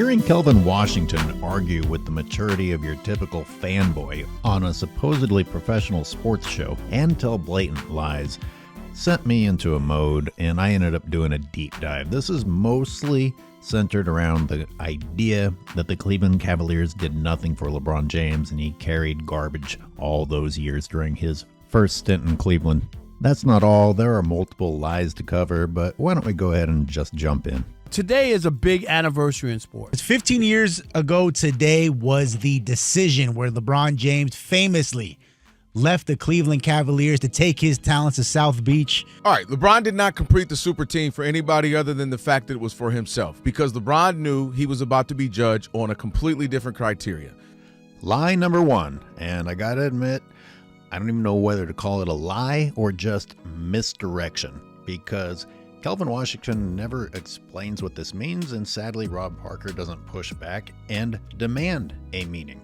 Hearing Kelvin Washington argue with the maturity of your typical fanboy on a supposedly professional sports show and tell blatant lies sent me into a mode, and I ended up doing a deep dive. This is mostly centered around the idea that the Cleveland Cavaliers did nothing for LeBron James and he carried garbage all those years during his first stint in Cleveland. That's not all. There are multiple lies to cover, but why don't we go ahead and just jump in. Today is a big anniversary in sports. 15 years ago today was the decision where LeBron James famously left the Cleveland Cavaliers to take his talents to South Beach. All right, LeBron did not complete the super team for anybody other than the fact that it was for himself, because LeBron knew he was about to be judged on a completely different criteria. Lie number one, and I gotta admit, I don't even know whether to call it a lie or just misdirection, because Kelvin Washington never explains what this means, and sadly Rob Parker doesn't push back and demand a meaning.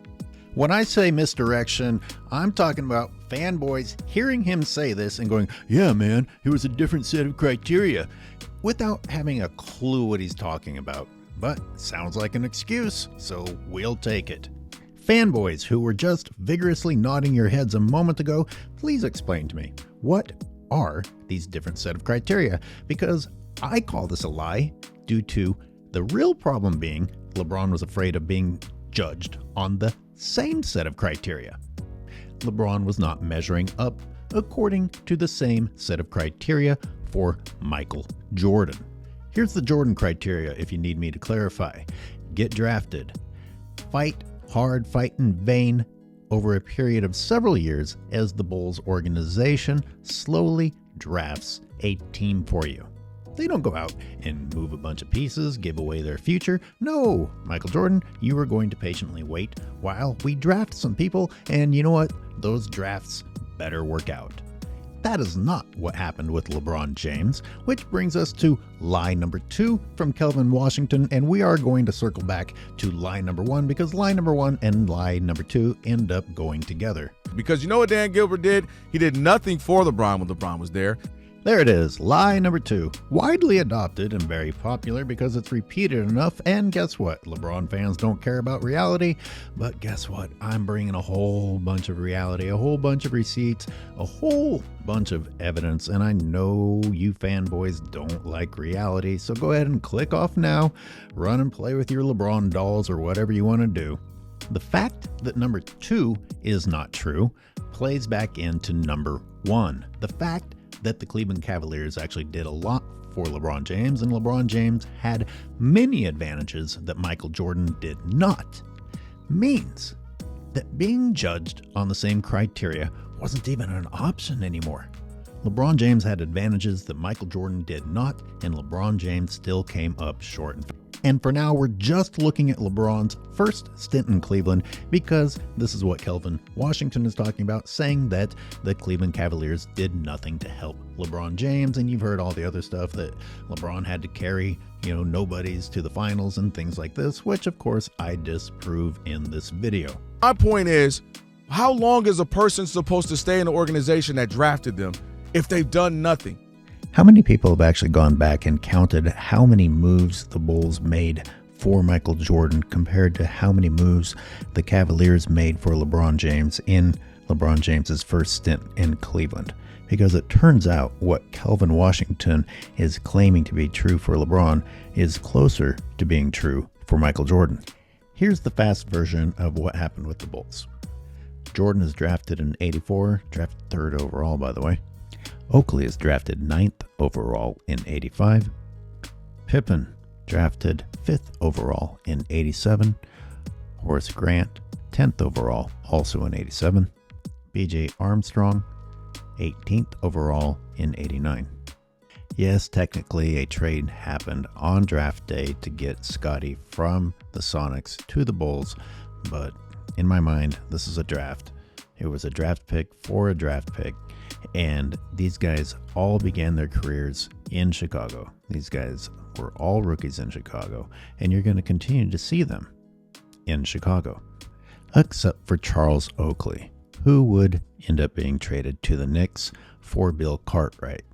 When I say misdirection, I'm talking about fanboys hearing him say this and going, yeah man, it was a different set of criteria, without having a clue what he's talking about. But sounds like an excuse, so we'll take it. Fanboys who were just vigorously nodding your heads a moment ago, please explain to me, what are these different set of criteria? Because I call this a lie due to the real problem being LeBron was afraid of being judged on the same set of criteria. LeBron was not measuring up according to the same set of criteria for Michael Jordan. Here's the Jordan criteria if you need me to clarify. Get drafted. Fight hard, fight in vain over a period of several years as the Bulls organization slowly drafts a team for you. They don't go out and move a bunch of pieces, give away their future. No, Michael Jordan, you are going to patiently wait while we draft some people, and you know what? Those drafts better work out. That is not what happened with LeBron James, which brings us to lie number two from Kelvin Washington, and we are going to circle back to lie number one because lie number one and lie number two end up going together. Because you know what Dan Gilbert did? He did nothing for LeBron when LeBron was there. There it is, lie number two. Widely adopted and very popular because it's repeated enough, and guess what? LeBron fans don't care about reality, but guess what? I'm bringing a whole bunch of reality, a whole bunch of receipts, a whole bunch of evidence, and I know you fanboys don't like reality, so go ahead and click off now, run and play with your LeBron dolls or whatever you want to do. The fact that number two is not true plays back into number one. The fact that the Cleveland Cavaliers actually did a lot for LeBron James, and LeBron James had many advantages that Michael Jordan did not, means that being judged on the same criteria wasn't even an option anymore. LeBron James had advantages that Michael Jordan did not, and LeBron James still came up short. And for now, we're just looking at LeBron's first stint in Cleveland because this is what Kelvin Washington is talking about, saying that the Cleveland Cavaliers did nothing to help LeBron James. And you've heard all the other stuff that LeBron had to carry, nobodies to the finals and things like this, which of course I disprove in this video. My point is, how long is a person supposed to stay in the organization that drafted them if they've done nothing? How many people have actually gone back and counted how many moves the Bulls made for Michael Jordan compared to how many moves the Cavaliers made for LeBron James in LeBron James's first stint in Cleveland? Because it turns out what Kelvin Washington is claiming to be true for LeBron is closer to being true for Michael Jordan. Here's the fast version of what happened with the Bulls. Jordan is drafted in '84, drafted third overall, by the way. Oakley is drafted 9th overall in '85. Pippen drafted 5th overall in '87. Horace Grant 10th overall, also in '87. B.J. Armstrong 18th overall in '89. Yes, technically a trade happened on draft day to get Scotty from the Sonics to the Bulls, but in my mind, this is a draft. It was a draft pick for a draft pick. And these guys all began their careers in Chicago. These guys were all rookies in Chicago, and you're going to continue to see them in Chicago, except for Charles Oakley, who would end up being traded to the Knicks for Bill Cartwright.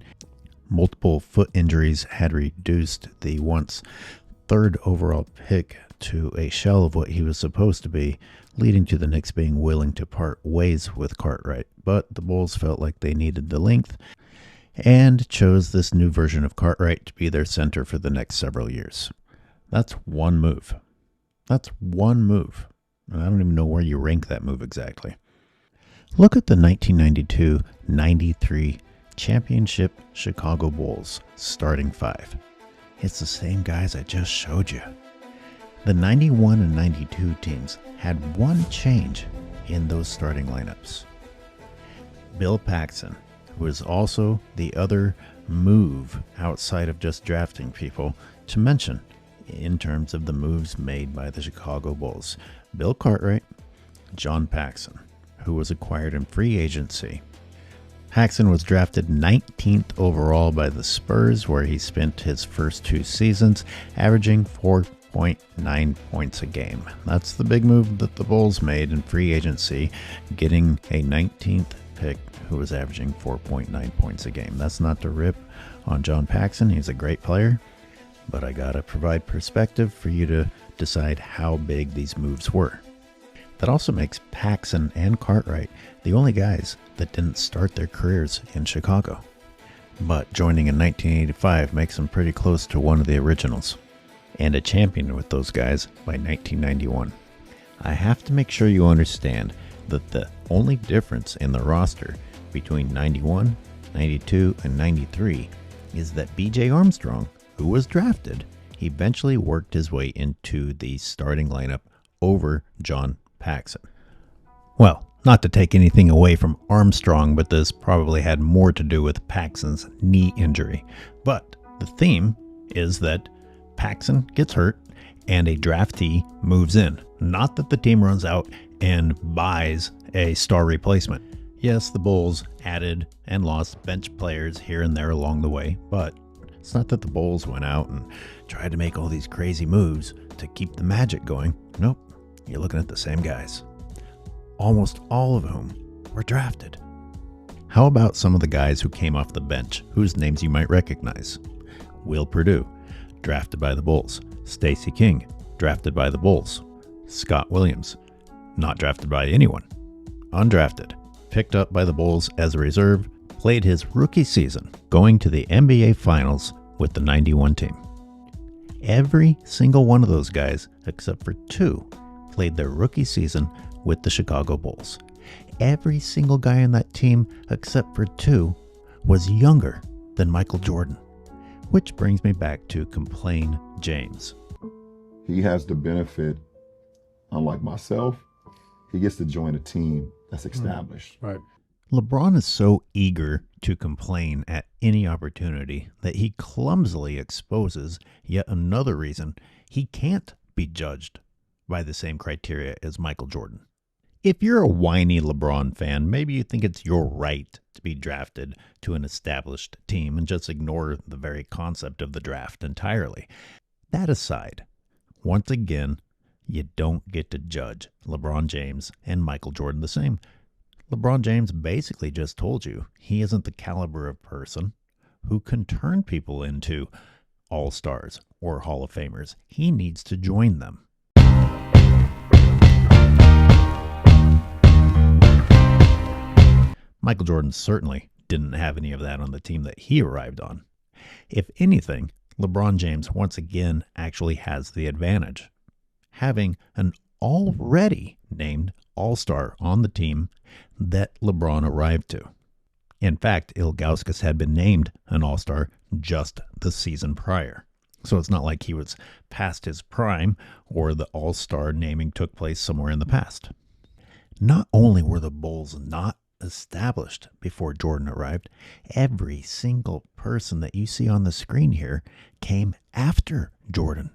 Multiple foot injuries had reduced the once third overall pick to a shell of what he was supposed to be, leading to the Knicks being willing to part ways with Cartwright. But the Bulls felt like they needed the length and chose this new version of Cartwright to be their center for the next several years. That's one move. That's one move. And I don't even know where you rank that move exactly. Look at the 1992-93 championship Chicago Bulls starting five. It's the same guys I just showed you. The 91 and 92 teams had one change in those starting lineups. Bill Paxson, who is also the other move outside of just drafting people to mention in terms of the moves made by the Chicago Bulls. Bill Cartwright, John Paxson, who was acquired in free agency. Paxson was drafted 19th overall by the Spurs, where he spent his first two seasons, averaging 4.9 points a game. That's the big move that the Bulls made in free agency, getting a 19th pick who was averaging 4.9 points a game. That's not to rip on John Paxson. He's a great player, but I gotta provide perspective for you to decide how big these moves were. That also makes Paxson and Cartwright the only guys that didn't start their careers in Chicago. But joining in 1985 makes them pretty close to one of the originals, and a champion with those guys by 1991. I have to make sure you understand that the only difference in the roster between 91, 92, and 93 is that B.J. Armstrong, who was drafted, eventually worked his way into the starting lineup over John Paxson. Well, not to take anything away from Armstrong, but this probably had more to do with Paxson's knee injury. But the theme is that Paxson gets hurt and a draftee moves in. Not that the team runs out and buys a star replacement. Yes, the Bulls added and lost bench players here and there along the way, but it's not that the Bulls went out and tried to make all these crazy moves to keep the magic going. Nope, you're looking at the same guys, almost all of whom were drafted. How about some of the guys who came off the bench, whose names you might recognize? Will Perdue, drafted by the Bulls. Stacey King, drafted by the Bulls. Scott Williams, not drafted by anyone. Undrafted, picked up by the Bulls as a reserve, played his rookie season, going to the NBA Finals with the 91 team. Every single one of those guys, except for two, played their rookie season with the Chicago Bulls. Every single guy on that team, except for two, was younger than Michael Jordan. Which brings me back to Complain James. He has the benefit, unlike myself, he gets to join a team that's established. Right. LeBron is so eager to complain at any opportunity that he clumsily exposes yet another reason he can't be judged by the same criteria as Michael Jordan. If you're a whiny LeBron fan, maybe you think it's your right to be drafted to an established team and just ignore the very concept of the draft entirely. That aside, once again, you don't get to judge LeBron James and Michael Jordan the same. LeBron James basically just told you he isn't the caliber of person who can turn people into all-stars or Hall of Famers. He needs to join them. Michael Jordan certainly didn't have any of that on the team that he arrived on. If anything, LeBron James once again actually has the advantage, having an already named all-star on the team that LeBron arrived to. In fact, Ilgauskas had been named an all-star just the season prior. So it's not like he was past his prime or the all-star naming took place somewhere in the past. Not only were the Bulls not established before Jordan arrived, every single person that you see on the screen here came after Jordan.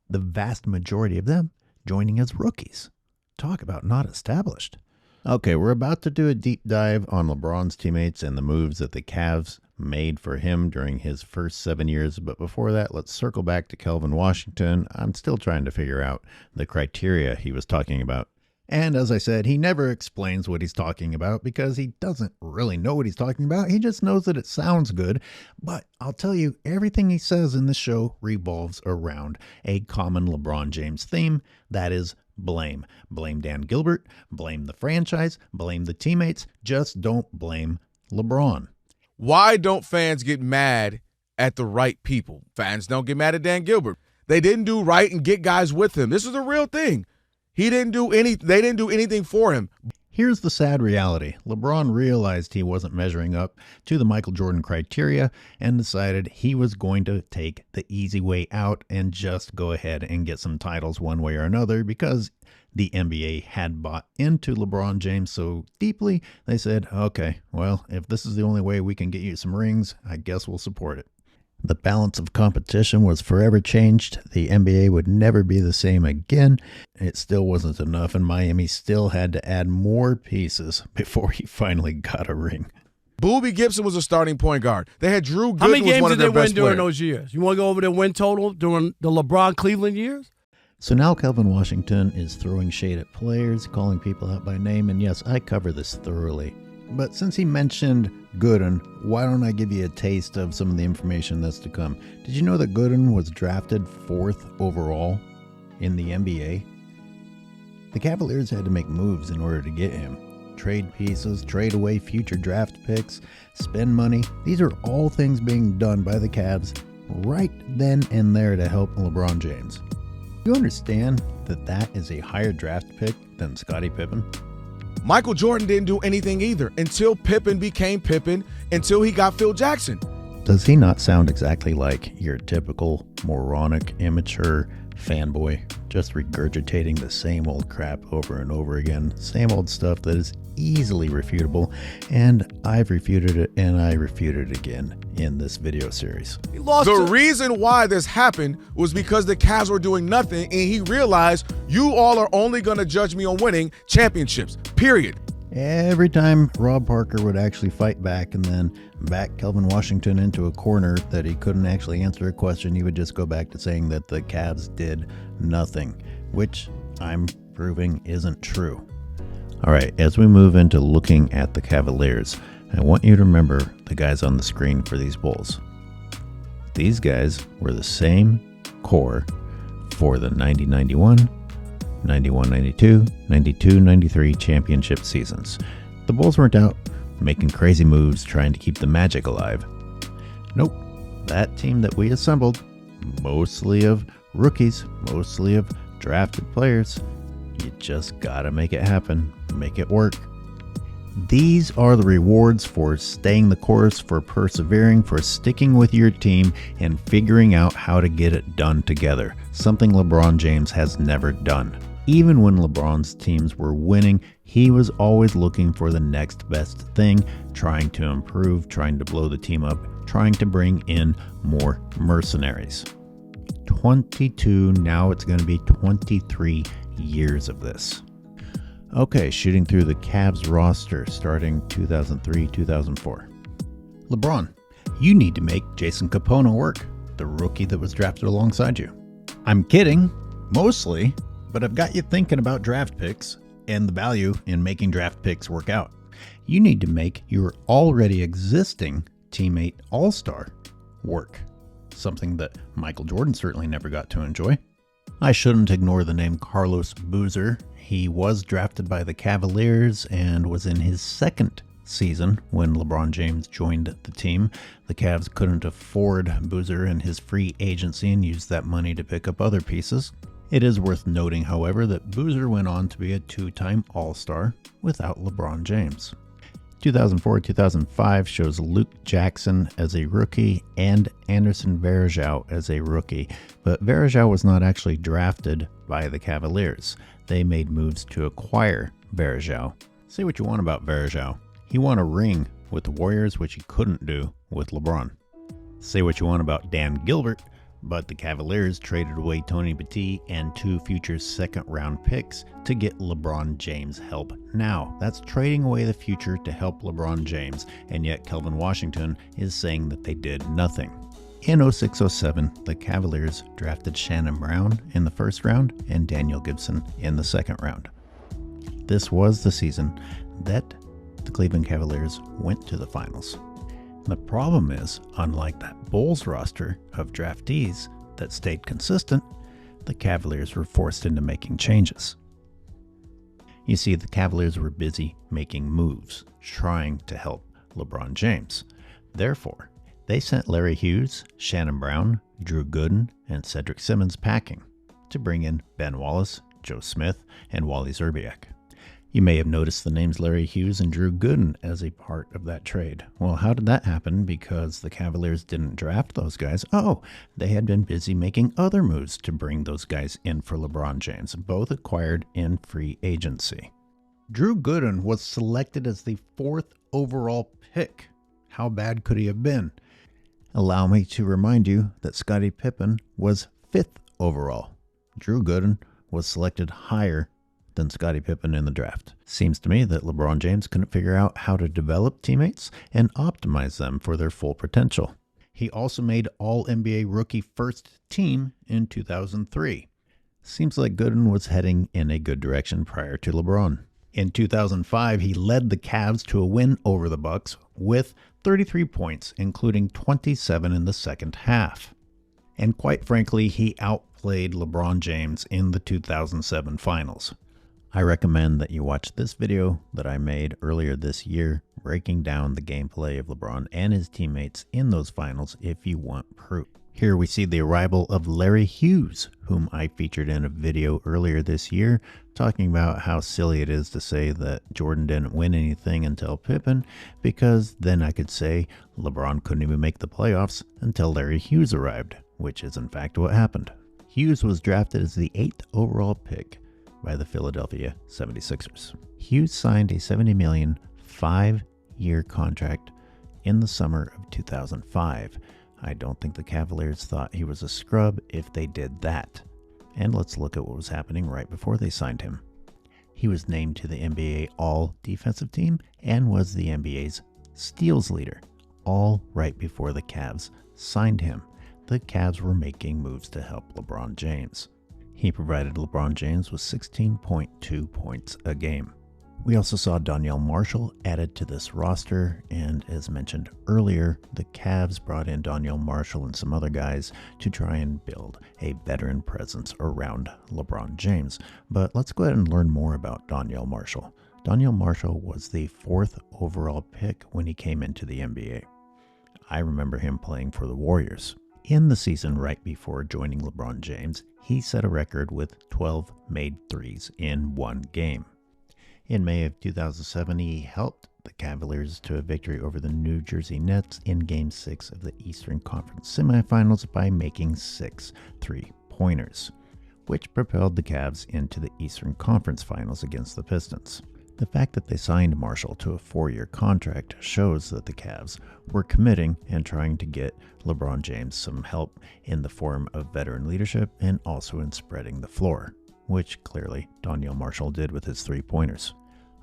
The vast majority of them joining as rookies. Talk about not established. Okay, we're about to do a deep dive on LeBron's teammates and the moves that the Cavs made for him during his first 7 years. But before that, let's circle back to Kelvin Washington. I'm still trying to figure out the criteria he was talking about. And as I said, he never explains what he's talking about because he doesn't really know what he's talking about. He just knows that it sounds good. But I'll tell you, everything he says in this show revolves around a common LeBron James theme. That is blame. Blame Dan Gilbert, blame the franchise, blame the teammates. Just don't blame LeBron. Why don't fans get mad at the right people? Fans don't get mad at Dan Gilbert. They didn't do right and get guys with him. This is a real thing. They didn't do anything for him. Here's the sad reality. LeBron realized he wasn't measuring up to the Michael Jordan criteria and decided he was going to take the easy way out and just go ahead and get some titles one way or another because the NBA had bought into LeBron James so deeply. They said, okay, well, if this is the only way we can get you some rings, I guess we'll support it. The balance of competition was forever changed. The NBA would never be the same again. It still wasn't enough, and Miami still had to add more pieces before he finally got a ring. Boobie Gibson was a starting point guard. They had Drew Gooden. How many games was one did of they their win best during players. those years? You want to go over their win total during the LeBron Cleveland years? So now Kelvin Washington is throwing shade at players, calling people out by name, and yes, I cover this thoroughly. But since he mentioned Gooden, why don't I give you a taste of some of the information that's to come? Did you know that Gooden was drafted 4th overall in the NBA? The Cavaliers had to make moves in order to get him. Trade pieces, trade away future draft picks, spend money. These are all things being done by the Cavs right then and there to help LeBron James. You understand that that is a higher draft pick than Scottie Pippen? Michael Jordan didn't do anything either until Pippen became Pippen, until he got Phil Jackson. Does he not sound exactly like your typical moronic, immature fanboy, just regurgitating the same old crap over and over again, same old stuff that is easily refutable, and I've refuted it and I refuted it again in this video series. He lost The reason why this happened was because the Cavs were doing nothing, and he realized you all are only going to judge me on winning championships, period. Every time Rob Parker would actually fight back and then back Kelvin Washington into a corner that he couldn't actually answer a question, he would just go back to saying that the Cavs did nothing, which I'm proving isn't true. All right, as we move into looking at the Cavaliers, I want you to remember the guys on the screen for these Bulls. These guys were the same core for the 90-91, 91-92, 92-93 championship seasons. The Bulls weren't out making crazy moves trying to keep the magic alive. Nope, that team that we assembled, mostly of rookies, mostly of drafted players, you just gotta make it happen, make it work. These are the rewards for staying the course, for persevering, for sticking with your team and figuring out how to get it done together, something LeBron James has never done. Even when LeBron's teams were winning, he was always looking for the next best thing, trying to improve, trying to blow the team up, trying to bring in more mercenaries. 22, now it's going to be 23 years of this. Okay, shooting through the Cavs roster starting 2003-2004. LeBron, you need to make Jason Capona work, the rookie that was drafted alongside you. I'm kidding, mostly, but I've got you thinking about draft picks and the value in making draft picks work out. You need to make your already existing teammate all-star work, something that Michael Jordan certainly never got to enjoy. I shouldn't ignore the name Carlos Boozer. He was drafted by the Cavaliers and was in his second season when LeBron James joined the team. The Cavs couldn't afford Boozer and his free agency and used that money to pick up other pieces. It is worth noting, however, that Boozer went on to be a two-time All-Star without LeBron James. 2004-2005 shows Luke Jackson as a rookie and Anderson Varejao as a rookie, but Varejao was not actually drafted by the Cavaliers. They made moves to acquire Varejao. Say what you want about Varejao. He won a ring with the Warriors, which he couldn't do with LeBron. Say what you want about Dan Gilbert, but the Cavaliers traded away Tony Petit and 2 future second-round picks to get LeBron James help now. That's trading away the future to help LeBron James, and yet Kelvin Washington is saying that they did nothing. In 06-07, the Cavaliers drafted Shannon Brown in the first round and Daniel Gibson in the second round. This was the season that the Cleveland Cavaliers went to the finals. The problem is, unlike that Bulls roster of draftees that stayed consistent, the Cavaliers were forced into making changes. You see, the Cavaliers were busy making moves, trying to help LeBron James. Therefore, they sent Larry Hughes, Shannon Brown, Drew Gooden, and Cedric Simmons packing to bring in Ben Wallace, Joe Smith, and Wally Szczerbiak. You may have noticed the names Larry Hughes and Drew Gooden as a part of that trade. Well, how did that happen? Because the Cavaliers didn't draft those guys. Oh, they had been busy making other moves to bring those guys in for LeBron James, both acquired in free agency. Drew Gooden was selected as the 4th overall pick. How bad could he have been? Allow me to remind you that Scottie Pippen was 5th overall. Drew Gooden was selected higher than Scottie Pippen in the draft. Seems to me that LeBron James couldn't figure out how to develop teammates and optimize them for their full potential. He also made All-NBA Rookie First Team in 2003. Seems like Gooden was heading in a good direction prior to LeBron. In 2005, he led the Cavs to a win over the Bucks with 33 points, including 27 in the second half. And quite frankly, he outplayed LeBron James in the 2007 finals. I recommend that you watch this video that I made earlier this year breaking down the gameplay of LeBron and his teammates in those finals if you want proof. Here we see the arrival of Larry Hughes, whom I featured in a video earlier this year talking about how silly it is to say that Jordan didn't win anything until Pippen, because then I could say LeBron couldn't even make the playoffs until Larry Hughes arrived, which is in fact what happened. Hughes was drafted as the 8th overall pick by the Philadelphia 76ers. Hughes signed a $70 million 5-year contract in the summer of 2005. I don't think the Cavaliers thought he was a scrub if they did that. And let's look at what was happening right before they signed him. He was named to the NBA All-Defensive Team and was the NBA's steals leader, all right before the Cavs signed him. The Cavs were making moves to help LeBron James. He provided LeBron James with 16.2 points a game. We also saw Donyell Marshall added to this roster, and as mentioned earlier, the Cavs brought in Donyell Marshall and some other guys to try and build a veteran presence around LeBron James. But let's go ahead and learn more about Donyell Marshall. Donyell Marshall was the 4th overall pick when he came into the NBA. I remember him playing for the Warriors. In the season right before joining LeBron James, he set a record with 12 made threes in one game. In May of 2007, he helped the Cavaliers to a victory over the New Jersey Nets in Game 6 of the Eastern Conference semifinals by making 6 three-pointers, which propelled the Cavs into the Eastern Conference Finals against the Pistons. The fact that they signed Marshall to a 4-year contract shows that the Cavs were committing and trying to get LeBron James some help in the form of veteran leadership and also in spreading the floor, which clearly Donyell Marshall did with his three-pointers.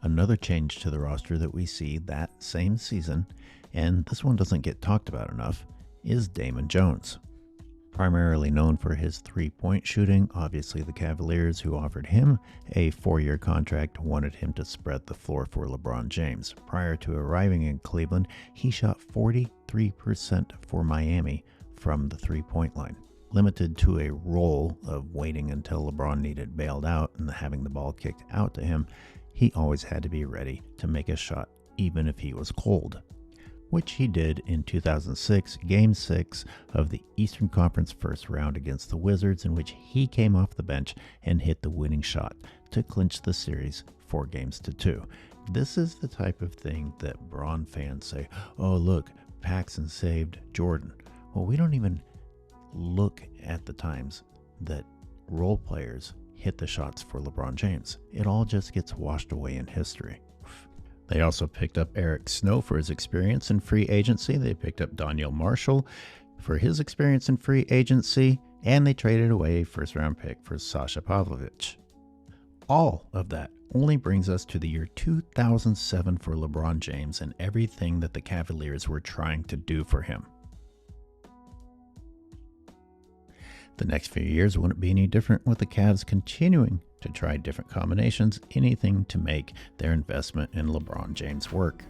Another change to the roster that we see that same season, and this one doesn't get talked about enough, is Damon Jones. Primarily known for his three-point shooting, obviously the Cavaliers, who offered him a 4-year contract, wanted him to spread the floor for LeBron James. Prior to arriving in Cleveland, he shot 43% for Miami from the three-point line. Limited to a role of waiting until LeBron needed bailed out and having the ball kicked out to him, he always had to be ready to make a shot even if he was cold, which he did in 2006, Game 6 of the Eastern Conference first round against the Wizards, in which he came off the bench and hit the winning shot to clinch the series 4-2. This is the type of thing that Bron fans say, oh look, Paxson saved Jordan. Well, we don't even look at the times that role players hit the shots for LeBron James. It all just gets washed away in history. They also picked up Eric Snow for his experience in free agency. They picked up Donyell Marshall for his experience in free agency, and they traded away a first-round pick for Sasha Pavlovich. All of that only brings us to the year 2007 for LeBron James and everything that the Cavaliers were trying to do for him. The next few years wouldn't be any different, with the Cavs continuing to try different combinations, anything to make their investment in LeBron James work.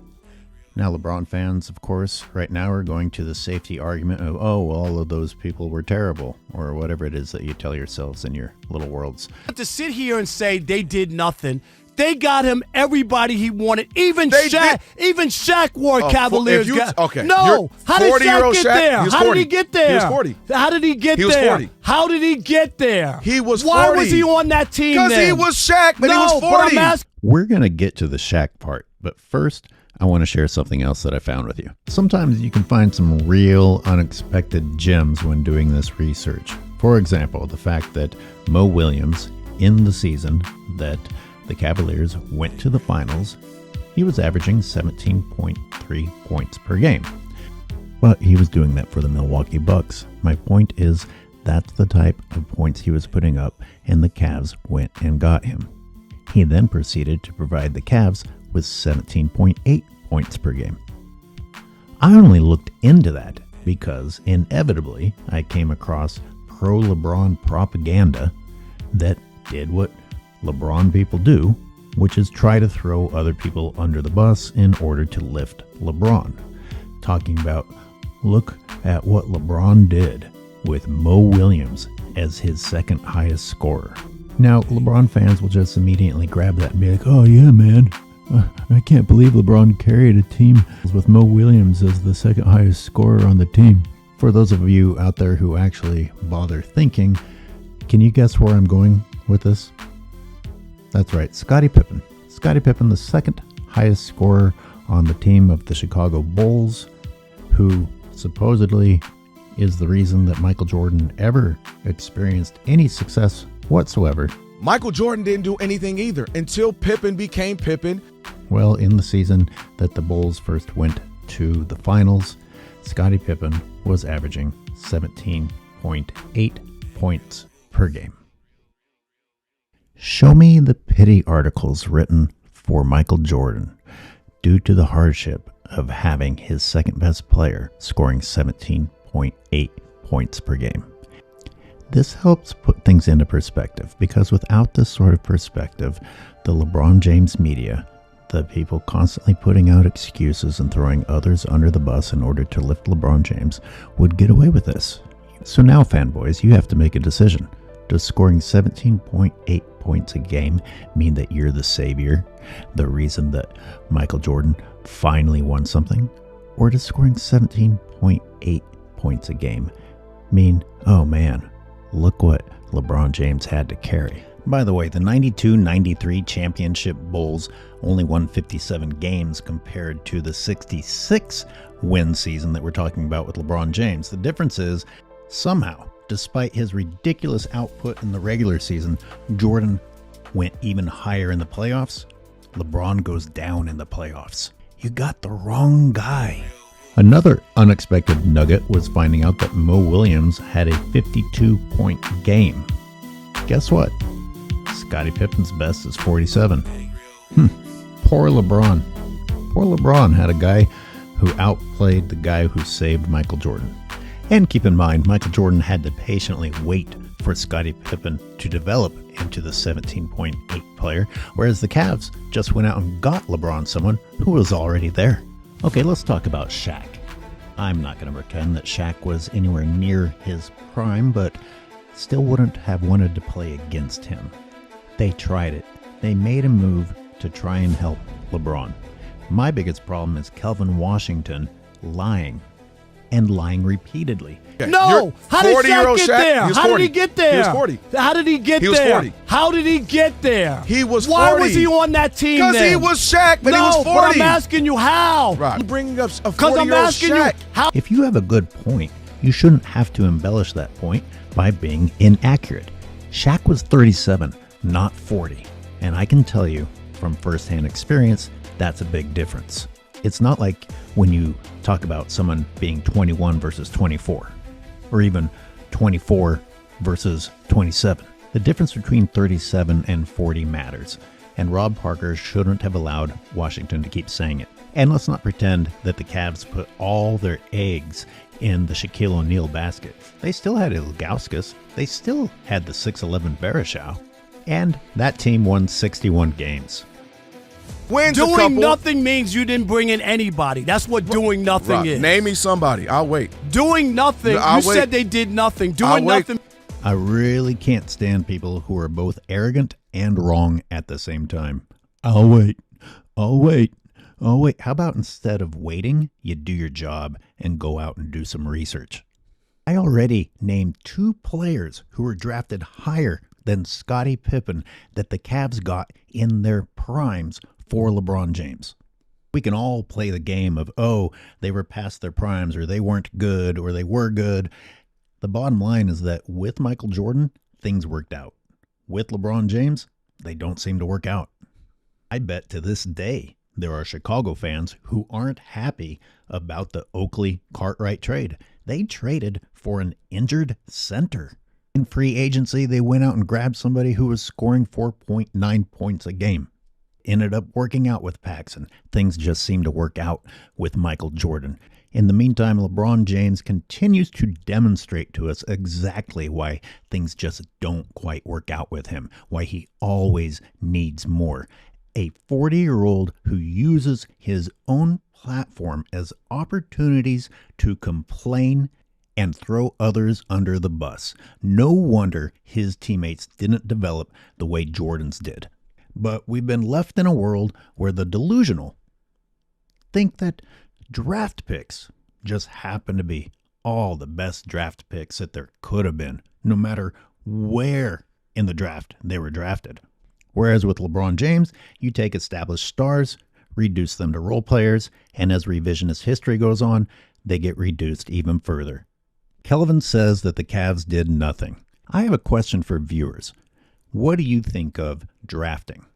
Now, LeBron fans, of course, right now are going to the safety argument of, oh, well, all of those people were terrible, or whatever it is that you tell yourselves in your little worlds. To sit here and say they did nothing. They got him everybody he wanted. Even Shaq wore Cavaliers. Okay. No. How did Shaq get there? How did he get there? He was 40. How did he get there? He was 40. How did he get there? He was 40. Why was he on that team then? Because he was Shaq, but he was 40. But I'm asking. We're going to get to the Shaq part, but first, I want to share something else that I found with you. Sometimes you can find some real unexpected gems when doing this research. For example, the fact that Mo Williams, in the season that the Cavaliers went to the finals, he was averaging 17.3 points per game. But he was doing that for the Milwaukee Bucks. My point is, that's the type of points he was putting up, and the Cavs went and got him. He then proceeded to provide the Cavs with 17.8 points per game. I only looked into that because inevitably I came across pro-LeBron propaganda that did what LeBron people do, which is try to throw other people under the bus in order to lift LeBron. Talking about, look at what LeBron did with Mo Williams as his second highest scorer. Now, LeBron fans will just immediately grab that and be like, oh yeah, man, I can't believe LeBron carried a team with Mo Williams as the second highest scorer on the team. For those of you out there who actually bother thinking, can you guess where I'm going with this? That's right, Scottie Pippen. Scottie Pippen, the second highest scorer on the team of the Chicago Bulls, who supposedly is the reason that Michael Jordan ever experienced any success whatsoever. Michael Jordan didn't do anything either until Pippen became Pippen. Well, in the season that the Bulls first went to the finals, Scottie Pippen was averaging 17.8 points per game. Show me the pity articles written for Michael Jordan due to the hardship of having his second best player scoring 17.8 points per game. This helps put things into perspective, because without this sort of perspective, the LeBron James media, the people constantly putting out excuses and throwing others under the bus in order to lift LeBron James, would get away with this. So now, fanboys, you have to make a decision. Does scoring 17.8 points a game mean that you're the savior, the reason that Michael Jordan finally won something? Or does scoring 17.8 points a game mean, oh man, look what LeBron James had to carry? By the way, the 92-93 championship Bulls only won 57 games compared to the 66 win season that we're talking about with LeBron James. The difference is, somehow, despite his ridiculous output in the regular season, Jordan went even higher in the playoffs. LeBron goes down in the playoffs. You got the wrong guy. Another unexpected nugget was finding out that Mo Williams had a 52-point game. Guess what? Scottie Pippen's best is 47. Poor LeBron. Poor LeBron had a guy who outplayed the guy who saved Michael Jordan. And keep in mind, Michael Jordan had to patiently wait for Scottie Pippen to develop into the 17.8 player, whereas the Cavs just went out and got LeBron, someone who was already there. Okay, let's talk about Shaq. I'm not going to pretend that Shaq was anywhere near his prime, but still wouldn't have wanted to play against him. They tried it. They made a move to try and help LeBron. My biggest problem is Kelvin Washington lying, and lying repeatedly. No! How did Shaq get there? How did he get there? He was 40. How did he get there? He was 40. How did he get there? He was 40. Why was he on that team then? Because he was Shaq, but he was 40. No, but I'm asking you how. Right. I'm bringing up a 40-year-old Shaq. Because I'm asking you how. If you have a good point, you shouldn't have to embellish that point by being inaccurate. Shaq was 37, not 40. And I can tell you from firsthand experience, that's a big difference. It's not like when you talk about someone being 21 versus 24, or even 24 versus 27. The difference between 37 and 40 matters, and Rob Parker shouldn't have allowed Washington to keep saying it. And let's not pretend that the Cavs put all their eggs in the Shaquille O'Neal basket. They still had Ilgauskas. They still had the 6'11 Barishow. And that team won 61 games. Wins a Doing couple. nothing means you didn't bring in anybody. That's what doing nothing Rock, is. name me somebody. I'll wait. Doing nothing. I'll You wait. said they did nothing. I'll Doing wait. nothing. I really can't stand people who are both arrogant and wrong at the same time. I'll wait. I'll wait. I'll wait. How about instead of waiting, you do your job and go out and do some research? I already named 2 players who were drafted higher than Scottie Pippen that the Cavs got in their primes for LeBron James. We can all play the game of, oh, they were past their primes, or they weren't good, or they were good. The bottom line is that with Michael Jordan, things worked out. With LeBron James, they don't seem to work out. I bet to this day there are Chicago fans who aren't happy about the Oakley-Cartwright trade. They traded for an injured center. In free agency, they went out and grabbed somebody who was scoring 4.9 points a game. Ended up working out with Paxson. Things just seemed to work out with Michael Jordan. In the meantime, LeBron James continues to demonstrate to us exactly why things just don't quite work out with him, why he always needs more. A 40-year-old who uses his own platform as opportunities to complain and throw others under the bus. No wonder his teammates didn't develop the way Jordan's did. But we've been left in a world where the delusional think that draft picks just happen to be all the best draft picks that there could have been, no matter where in the draft they were drafted. Whereas with LeBron James, you take established stars, reduce them to role players, and as revisionist history goes on, they get reduced even further. Kelvin says that the Cavs did nothing. I have a question for viewers. What do you think of drafting?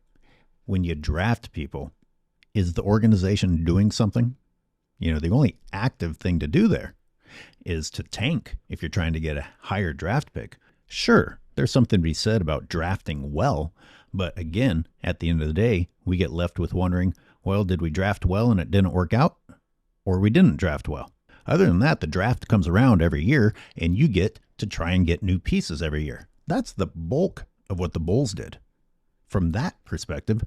When you draft people, is the organization doing something? You know, the only active thing to do there is to tank if you're trying to get a higher draft pick. Sure, there's something to be said about drafting well, but again, at the end of the day, we get left with wondering, well, did we draft well and it didn't work out? Or we didn't draft well? Other than that, the draft comes around every year and you get to try and get new pieces every year. That's the bulk of what the Bulls did. From that perspective,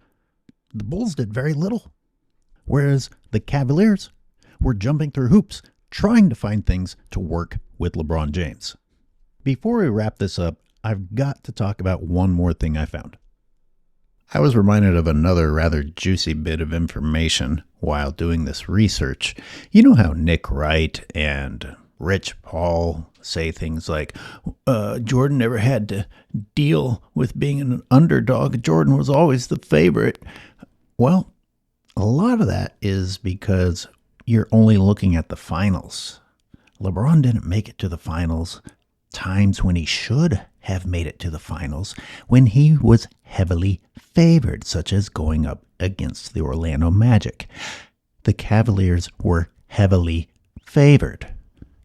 the Bulls did very little. Whereas the Cavaliers were jumping through hoops, trying to find things to work with LeBron James. Before we wrap this up, I've got to talk about one more thing I found. I was reminded of another rather juicy bit of information while doing this research. You know how Nick Wright and Rich Paul say things like, Jordan never had to deal with being an underdog. Jordan was always the favorite. Well, a lot of that is because you're only looking at the finals. LeBron didn't make it to the finals times when he should have made it to the finals, when he was heavily favored, such as going up against the Orlando Magic. The Cavaliers were heavily favored.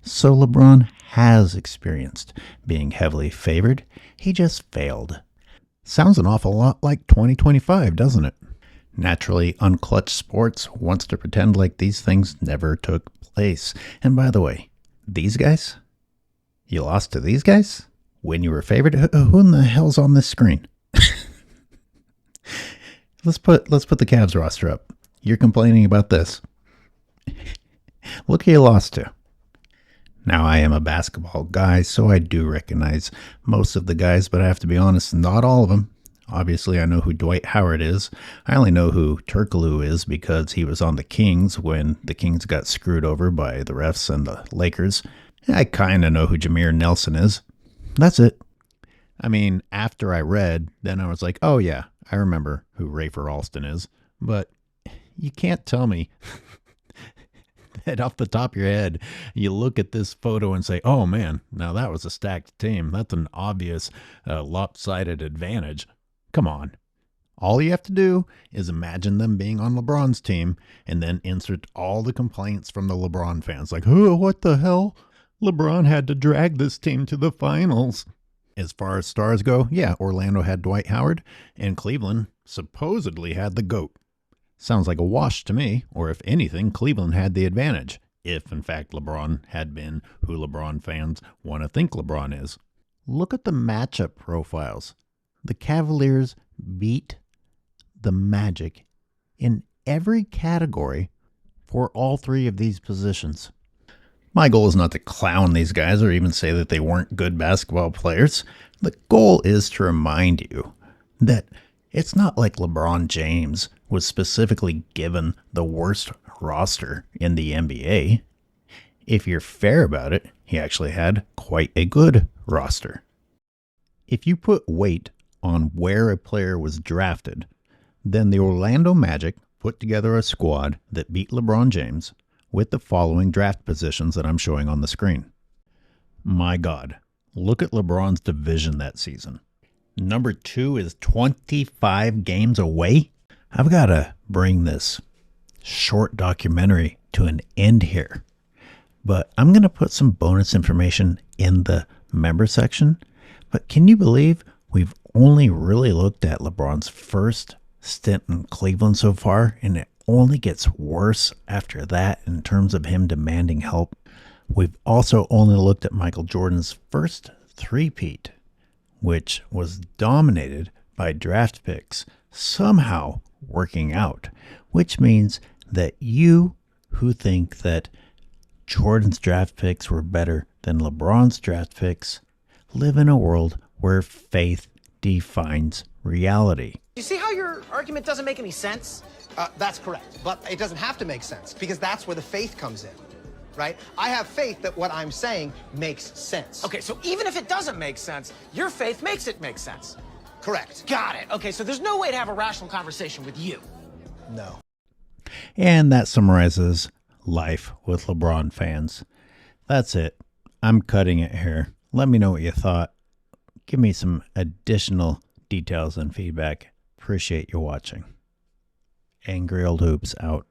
So LeBron has experienced being heavily favored. He just failed. Sounds an awful lot like 2025, doesn't it? Naturally, Unclutched Sports wants to pretend like these things never took place. And by the way, these guys? You lost to these guys? When you were favored? Who in the hell's on this screen? Let's put the Cavs roster up. You're complaining about this. Look who you lost to. Now, I am a basketball guy, so I do recognize most of the guys, but I have to be honest, not all of them. Obviously, I know who Dwight Howard is. I only know who Turkoglu is because he was on the Kings when the Kings got screwed over by the refs and the Lakers. I kind of know who Jameer Nelson is. That's it. I mean, after I read, then I was like, oh yeah, I remember who Rafer Alston is. But you can't tell me that off the top of your head, you look at this photo and say, oh man, now that was a stacked team. That's an obvious lopsided advantage. Come on. All you have to do is imagine them being on LeBron's team and then insert all the complaints from the LeBron fans. Like, oh, what the hell? LeBron had to drag this team to the finals. As far as stars go, yeah, Orlando had Dwight Howard and Cleveland supposedly had the GOAT. Sounds like a wash to me, or if anything, Cleveland had the advantage, if in fact LeBron had been who LeBron fans want to think LeBron is. Look at the matchup profiles. The Cavaliers beat the Magic in every category for all three of these positions. My goal is not to clown these guys or even say that they weren't good basketball players. The goal is to remind you that it's not like LeBron James was specifically given the worst roster in the NBA. If you're fair about it, he actually had quite a good roster. If you put weight on where a player was drafted, then the Orlando Magic put together a squad that beat LeBron James with the following draft positions that I'm showing on the screen. My God, look at LeBron's division that season. Number 2 is 25 games away. I've got to bring this short documentary to an end here, but I'm going to put some bonus information in the member section. But can you believe we've only really looked at LeBron's first stint in Cleveland so far, and it only gets worse after that in terms of him demanding help? We've also only looked at Michael Jordan's first three-peat, which was dominated by draft picks somehow working out, which means that you who think that Jordan's draft picks were better than LeBron's draft picks live in a world where faith defines reality. You see how your argument doesn't make any sense? That's correct, but it doesn't have to make sense because that's where the faith comes in, right? I have faith that what I'm saying makes sense. Okay, so even if it doesn't make sense, your faith makes it make sense. Correct. Got it. Okay, so there's no way to have a rational conversation with you. No. And that summarizes life with LeBron fans. That's it. I'm cutting it here. Let me know what you thought. Give me some additional details and feedback. Appreciate you watching. Angry Old Hoops out.